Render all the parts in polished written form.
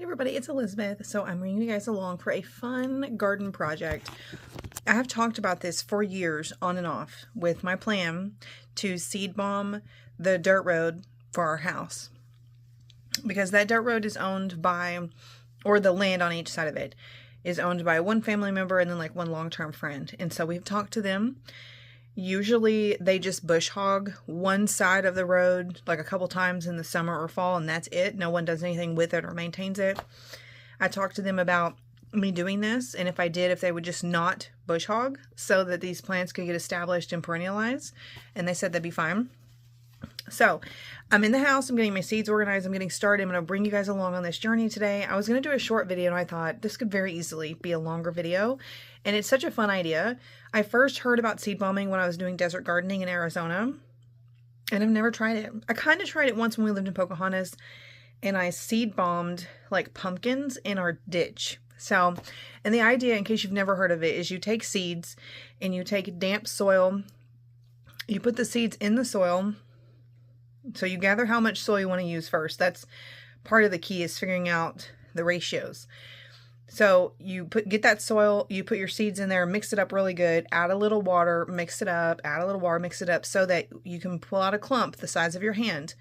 Everybody, it's Elizabeth. So I'm bringing you guys along for a fun garden project. I have talked about this for years on and off with my plan to seed bomb the dirt road for our house, because that dirt road is owned by, or the land on each side of it is owned by one family member and then like one long-term friend. And so we've talked to them. Usually they just bush hog one side of the road like a couple times in the summer or fall, and that's it. No one does anything with it or maintains it. I talked to them about me doing this, and if I did, if they would just not bush hog so that these plants could get established and perennialize, and they said that'd be fine. So I'm in the house, I'm getting my seeds organized, I'm getting started. I'm going to bring you guys along on this journey today. I was going to do a short video, and I thought this could very easily be a longer video, and it's such a fun idea. I first heard about seed bombing when I was doing desert gardening in Arizona, and I've never tried it. I kind of tried it once when we lived in Pocahontas, and I seed bombed like pumpkins in our ditch. So, and the idea, in case you've never heard of it, is you take seeds and you take damp soil, you put the seeds in the soil. So you gather how much soil you want to use first. That's part of the key, is figuring out the ratios. So you get that soil, you put your seeds in there, mix it up really good, add a little water, mix it up, add a little water, mix it up, so that you can pull out a clump the size of your hand,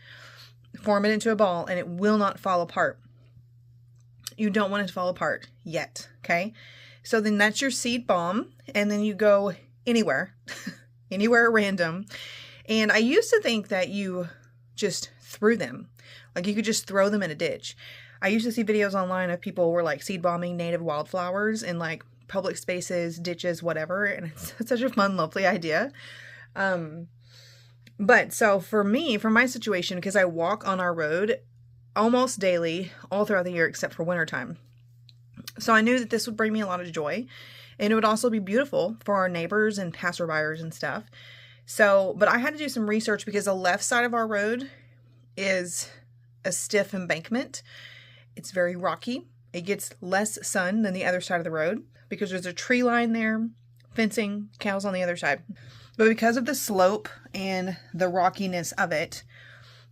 form it into a ball, and it will not fall apart. You don't want it to fall apart yet, okay? So then that's your seed bomb, and then you go anywhere, anywhere random. And I used to think that you just threw them, like you could just throw them in a ditch. I used to see videos online of people were like seed bombing native wildflowers in like public spaces, ditches, whatever, and it's such a fun, lovely idea. But so for me, for my situation, because I walk on our road almost daily all throughout the year except for wintertime, so I knew that this would bring me a lot of joy, and it would also be beautiful for our neighbors and passerbyers and stuff. So, but I had to do some research, because the left side of our road is a stiff embankment. It's very rocky. It gets less sun than the other side of the road because there's a tree line there, fencing, cows on the other side. But because of the slope and the rockiness of it,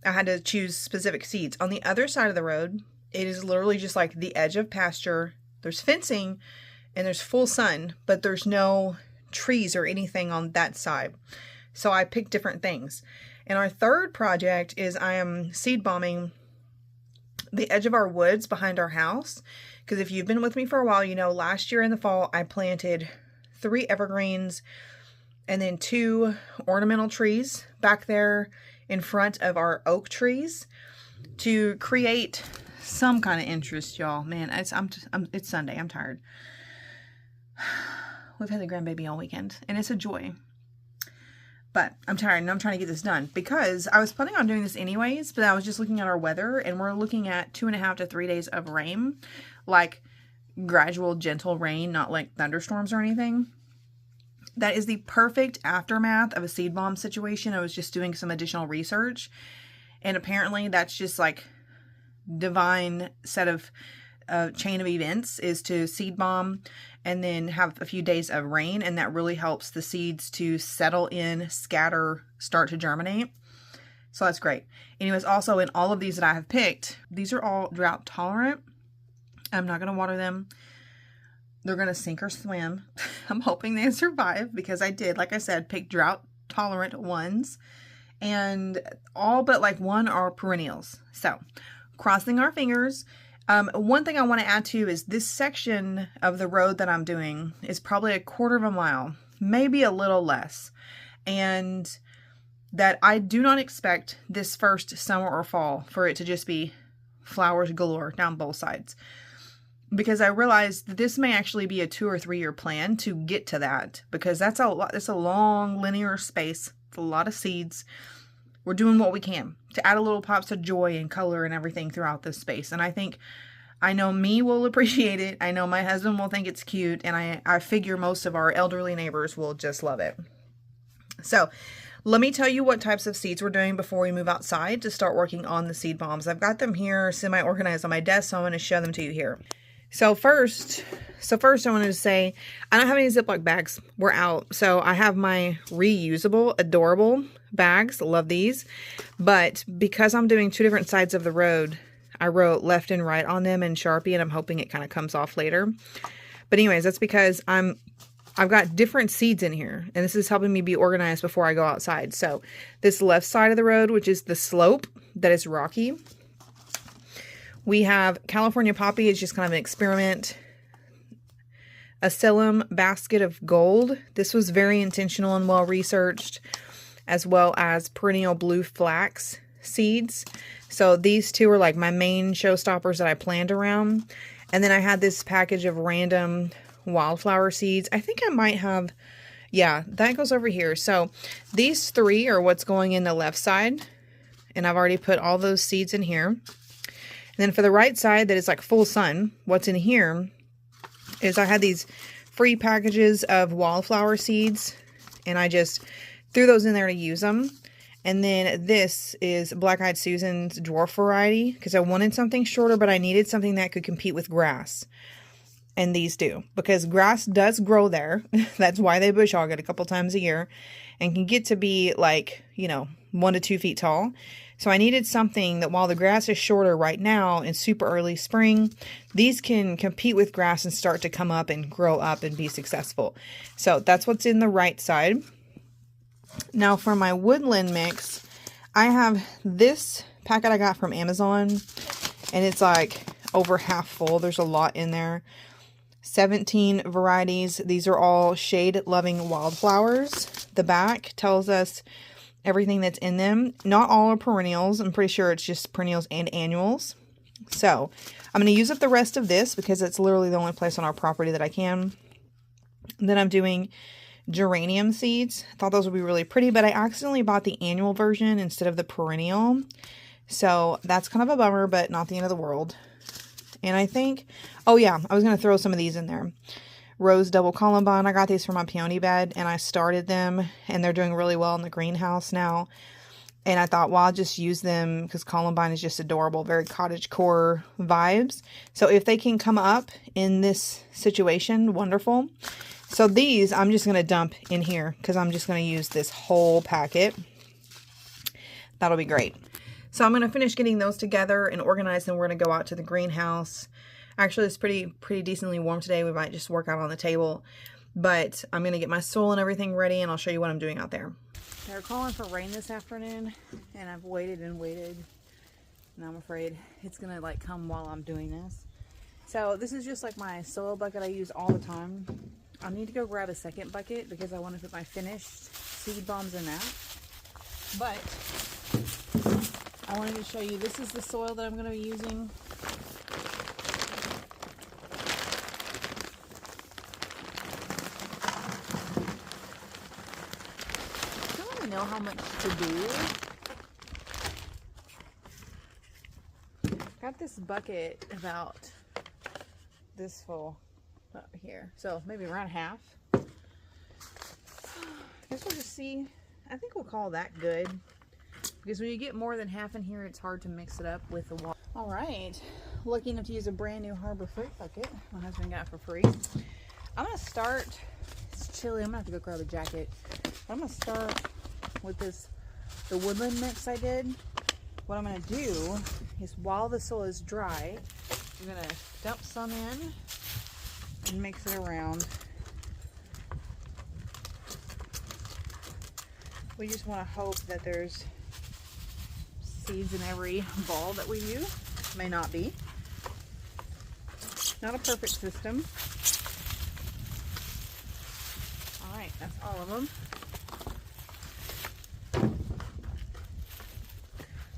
I had to choose specific seeds. On the other side of the road, it is literally just like the edge of pasture. There's fencing and there's full sun, but there's no trees or anything on that side. So I picked different things. And our third project is I am seed bombing the edge of our woods behind our house. Because if you've been with me for a while, you know last year in the fall, I planted 3 evergreens and then 2 ornamental trees back there in front of our oak trees to create some kind of interest, y'all. Man, it's Sunday. I'm tired. We've had the grandbaby all weekend, and it's a joy. But I'm tired, and I'm trying to get this done because I was planning on doing this anyways, but I was just looking at our weather, and we're looking at 2.5 to 3 days of rain, like gradual, gentle rain, not like thunderstorms or anything. That is the perfect aftermath of a seed bomb situation. I was just doing some additional research, and apparently that's just like divine set of chain of events, is to seed bomb and then have a few days of rain, and that really helps the seeds to settle in, scatter, start to germinate. So that's great. Anyways, also in all of these that I have picked, these are all drought tolerant. I'm not going to water them. They're going to sink or swim. I'm hoping they survive, because I did, like I said, pick drought tolerant ones, and all but like 1 are perennials. So crossing our fingers. One thing I want to add to is this section of the road that I'm doing is probably 1/4 mile, maybe a little less. And that I do not expect this first summer or fall for it to just be flowers galore down both sides. Because I realized that this may actually be a 2 or 3 year plan to get to that, because that's a lot. It's a long linear space with a lot of seeds. We're doing what we can to add a little pops of joy and color and everything throughout this space. And I know me will appreciate it. I know my husband will think it's cute. And I figure most of our elderly neighbors will just love it. So let me tell you what types of seeds we're doing before we move outside to start working on the seed bombs. I've got them here semi-organized on my desk, so I'm going to show them to you here. So first I wanted to say, I don't have any Ziploc bags. We're out. So I have my reusable, adorable bags. Love these. But because I'm doing 2 different sides of the road, I wrote left and right on them in Sharpie, and I'm hoping it kind of comes off later. But anyways, that's because I've got different seeds in here, and this is helping me be organized before I go outside. So this left side of the road, which is the slope that is rocky, we have California Poppy. It's just kind of an experiment. Asylum Basket of Gold. This was very intentional and well researched, as well as perennial blue flax seeds. So these two are like my main showstoppers that I planned around. And then I had this package of random wildflower seeds. I think I might have, yeah, that goes over here. So these three are what's going in the left side, and I've already put all those seeds in here. And then for the right side that is like full sun, what's in here is I had these free packages of wildflower seeds, and I just threw those in there to use them. And then this is Black-Eyed Susan's dwarf variety, because I wanted something shorter, but I needed something that could compete with grass. And these do, because grass does grow there. That's why they bush hog it a couple times a year, and can get to be like, you know, 1 to 2 feet tall. So I needed something that, while the grass is shorter right now in super early spring, these can compete with grass and start to come up and grow up and be successful. So that's what's in the right side. Now for my woodland mix, I have this packet I got from Amazon, and it's like over half full. There's a lot in there. 17 varieties. These are all shade-loving wildflowers. The back tells us everything that's in them. Not all are perennials. I'm pretty sure it's just perennials and annuals. So I'm going to use up the rest of this because it's literally the only place on our property that I can. And then I'm doing geranium seeds. I thought those would be really pretty, but I accidentally bought the annual version instead of the perennial. So that's kind of a bummer, but not the end of the world. And I think, oh yeah, I was going to throw some of these in there. Rose double columbine. I got these from my peony bed, and I started them, and they're doing really well in the greenhouse now. And I thought, well, I'll just use them because columbine is just adorable, very cottagecore vibes. So if they can come up in this situation, wonderful. So these I'm just going to dump in here because I'm just going to use this whole packet. That'll be great. So I'm going to finish getting those together and organized, and we're going to go out to the greenhouse. Actually, it's pretty decently warm today. We might just work out on the table. But I'm going to get my soil and everything ready, and I'll show you what I'm doing out there. They're calling for rain this afternoon, and I've waited and waited. And I'm afraid it's going to like come while I'm doing this. So this is just like my soil bucket I use all the time. I need to go grab a second bucket because I want to put my finished seed bombs in that. But I wanted to show you, this is the soil that I'm going to be using. I don't really know how much to do. Got this bucket about this full up here, so maybe around half. I guess we'll just see. I think we'll call that good, because when you get more than half in here, it's hard to mix it up with the water. All right, lucky enough to use a brand new Harbor Freight bucket my husband got for free. I'm gonna start. It's chilly. I'm gonna have to go grab a jacket. I'm gonna start with the woodland mix I did. What I'm gonna do is, while the soil is dry, I'm gonna dump some in and mix it around. We just want to hope that there's seeds in every ball that we use. May not be. Not a perfect system. Alright, that's all of them.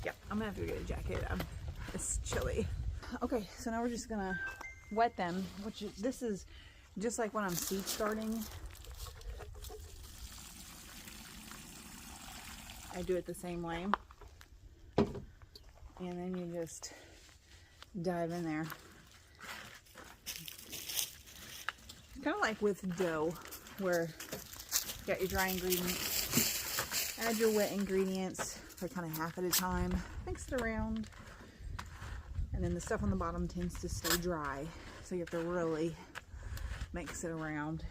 Yeah, I'm gonna have to go get a jacket. It's chilly. Okay, so now we're just gonna wet them, this is just like when I'm seed starting. I do it the same way. And then you just dive in there. Kind of like with dough, where you got your dry ingredients, add your wet ingredients, like kind of half at a time, mix it around. And then the stuff on the bottom tends to stay dry, so you have to really mix it around.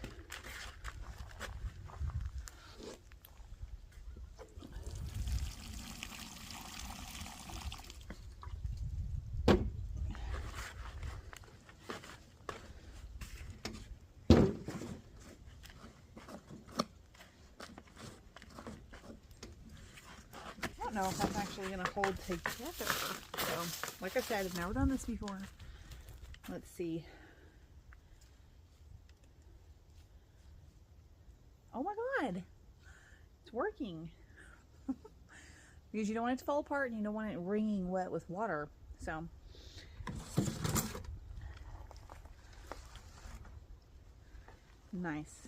don't know if that's actually going to hold together. So, like I said, I've never done this before. Let's see. Oh my God, it's working. Because you don't want it to fall apart and you don't want it wringing wet with water. So, nice.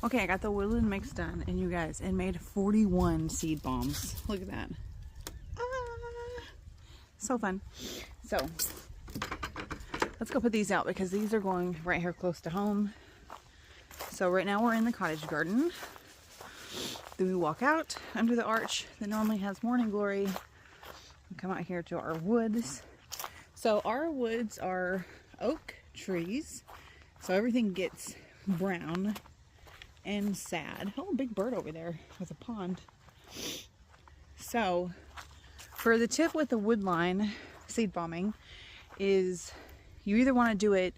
Okay, I got the woodland mix done, and you guys, it made 41 seed bombs. Look at that. Ah, so fun. So, let's go put these out because these are going right here close to home. So right now we're in the cottage garden. Then we walk out under the arch that normally has morning glory. We come out here to our woods. So our woods are oak trees. So everything gets brown and sad. Oh, a big bird over there with a pond. So for the tip with the wood line seed bombing is you either want to do it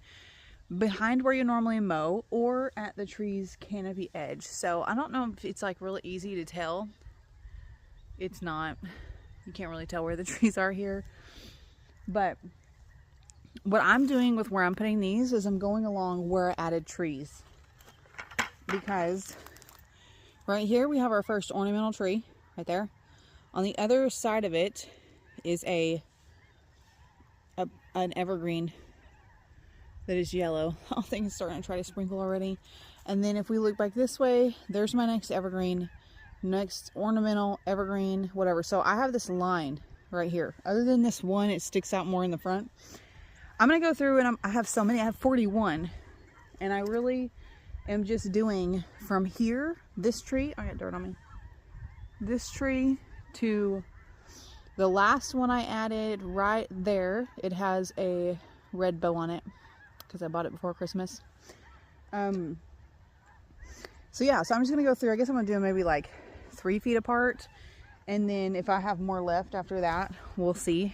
behind where you normally mow or at the tree's canopy edge. So I don't know if it's like really easy to tell. It's not. You can't really tell where the trees are here. But what I'm doing with where I'm putting these is I'm going along where I added trees. Because right here we have our first ornamental tree right there. On the other side of it is an evergreen that is yellow. I think it's starting to try to sprinkle already. And then if we look back this way, there's my next evergreen, next ornamental, evergreen, whatever. So I have this line right here. Other than this one, it sticks out more in the front. I'm going to go through and I have so many. I have 41. And I really am just doing from here, this tree, I got dirt on me, this tree to the last one I added right there. It has a red bow on it because I bought it before Christmas. So yeah, so I'm just going to go through. I guess I'm going to do them maybe like 3 feet apart. And then if I have more left after that, we'll see.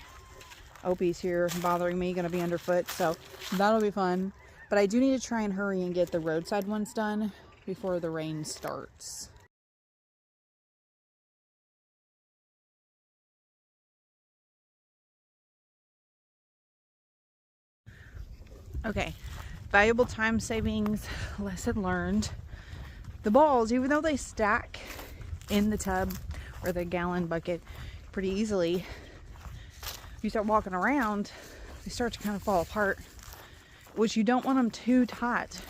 Opie's here bothering me, going to be underfoot. So that'll be fun. But I do need to try and hurry and get the roadside ones done before the rain starts. Okay, valuable time savings, lesson learned. The balls, even though they stack in the tub or the gallon bucket pretty easily, if you start walking around, they start to kind of fall apart, which you don't want them too tight.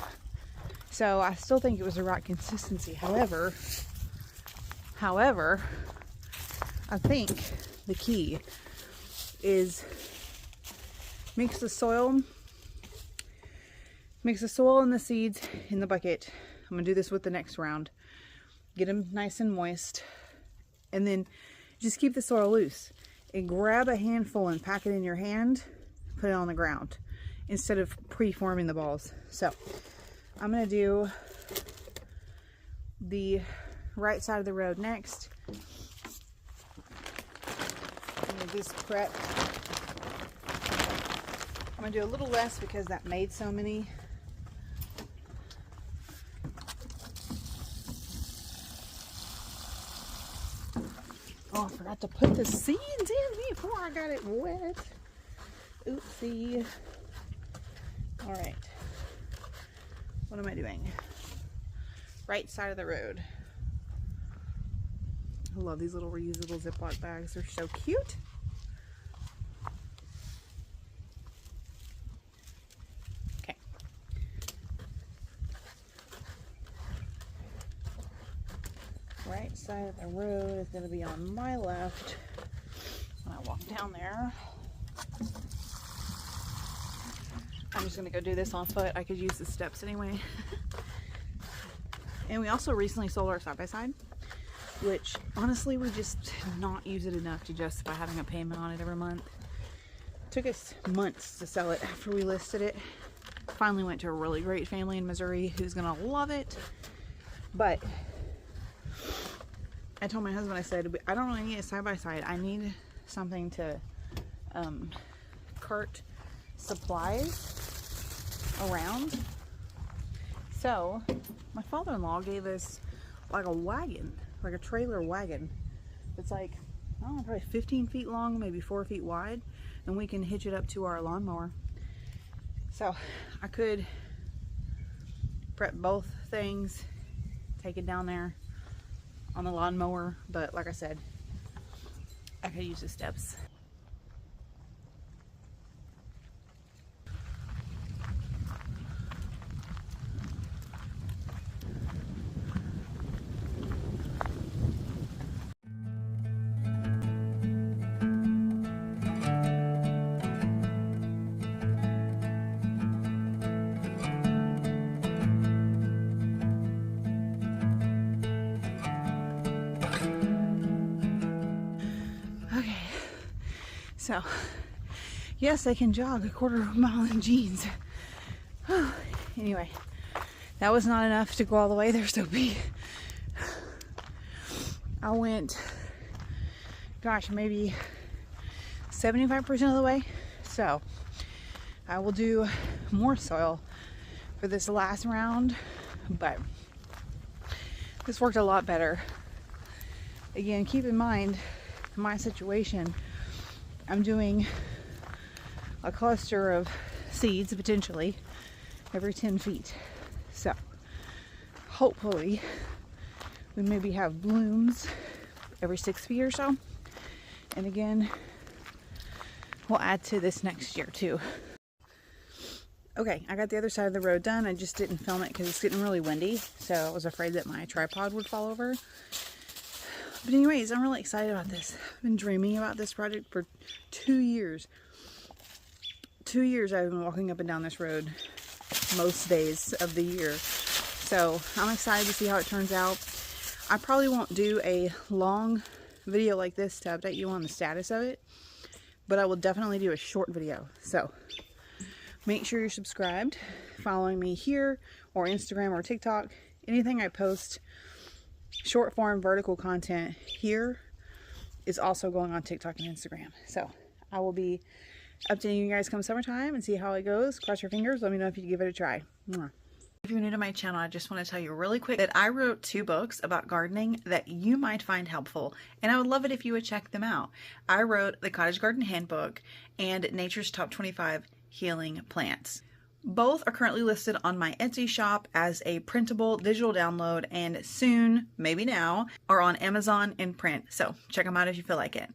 So I still think it was the right consistency. However, I think the key is mix the soil and the seeds in the bucket. I'm gonna do this with the next round. Get them nice and moist, and then just keep the soil loose. And grab a handful and pack it in your hand, put it on the ground, instead of pre-forming the balls. So I'm going to do the right side of the road next. I'm going to do this prep. I'm going to do a little less because that made so many. Oh, I forgot to put the seeds in before I got it wet. Oopsie. All right. What am I doing? Right side of the road. I love these little reusable Ziploc bags. They're so cute. Okay. Right side of the road is going to be on my left when I walk down there. I'm just going to go do this on foot. I could use the steps anyway. And we also recently sold our side-by-side, which honestly we just did not use it enough to justify having a payment on it every month. It took us months to sell it after we listed it. Finally went to a really great family in Missouri who's going to love it. But I told my husband, I said, I don't really need a side-by-side. I need something to cart supplies around. So my father-in-law gave us like a wagon, like a trailer wagon. It's like, I don't know, probably 15 feet long, maybe 4 feet wide, and we can hitch it up to our lawnmower. So I could prep both things, take it down there on the lawnmower, but like I said, I could use the steps. Okay, so yes, I can jog a quarter of a mile in jeans. Anyway, that was not enough to go all the way. They're so big. I went, gosh, maybe 75% of the way. So I will do more soil for this last round, but this worked a lot better. Again, keep in mind my situation. I'm doing a cluster of seeds potentially every 10 feet. So hopefully we maybe have blooms every 6 feet or so. And again, we'll add to this next year too. Okay, I got the other side of the road done. I just didn't film it because it's getting really windy. So I was afraid that my tripod would fall over. But anyways, I'm really excited about this. I've been dreaming about this project for 2 years. 2 years I've been walking up and down this road most days of the year. So I'm excited to see how it turns out. I probably won't do a long video like this to update you on the status of it, but I will definitely do a short video. So make sure you're subscribed, following me here or Instagram or TikTok. Anything I post, short form vertical content here, is also going on TikTok and Instagram. So I will be updating you guys come summertime and see how it goes. Cross your fingers. Let me know if you give it a try. Mwah. If you're new to my channel, I just want to tell you really quick that I wrote 2 books about gardening that you might find helpful, and I would love it if you would check them out. I wrote the Cottage Garden Handbook and Nature's Top 25 Healing Plants. Both are currently listed on my Etsy shop as a printable digital download, and soon, maybe now, are on Amazon in print. So check them out if you feel like it.